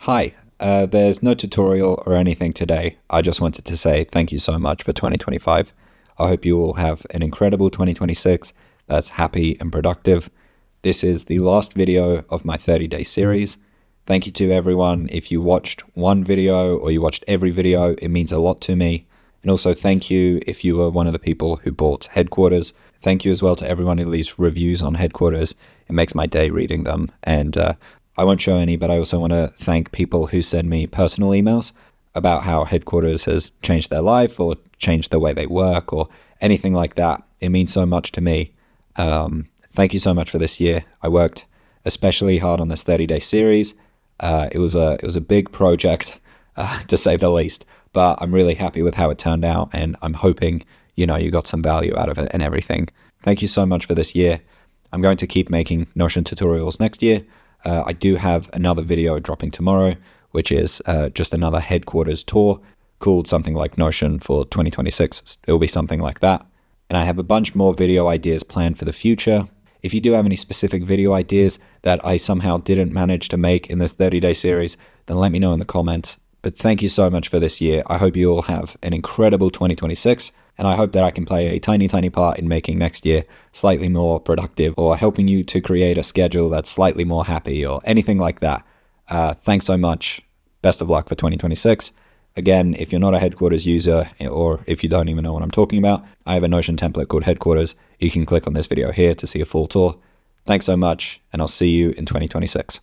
Hi, there's no tutorial or anything today. I just wanted to say thank you so much for 2025. I hope you all have an incredible 2026 that's happy and productive. This is the last video of my 30-day series. Thank you to everyone. If you watched one video or you watched every video, it means a lot to me. And also thank you if you were one of the people who bought Headquarters. Thank you as well to everyone who leaves reviews on Headquarters. It makes my day reading them. And I won't show any, but I also want to thank people who send me personal emails about how Headquarters has changed their life or changed the way they work or anything like that. It means so much to me. Thank you so much for this year. I worked especially hard on this 30-day series. It was a big project, to say the least, but I'm really happy with how it turned out, and I'm hoping, you got some value out of it and everything. Thank you so much for this year. I'm going to keep making Notion tutorials next year. I do have another video dropping tomorrow, which is just another Headquarters tour called something like Notion for 2026. It'll be something like that. And I have a bunch more video ideas planned for the future. If you do have any specific video ideas that I somehow didn't manage to make in this 30-day series, then let me know in the comments. But thank you so much for this year. I hope you all have an incredible 2026, and I hope that I can play a tiny, tiny part in making next year slightly more productive or helping you to create a schedule that's slightly more happy or anything like that. Thanks so much. Best of luck for 2026. Again, if you're not a Headquarters user or if you don't even know what I'm talking about, I have a Notion template called Headquarters. You can click on this video here to see a full tour. Thanks so much, and I'll see you in 2026.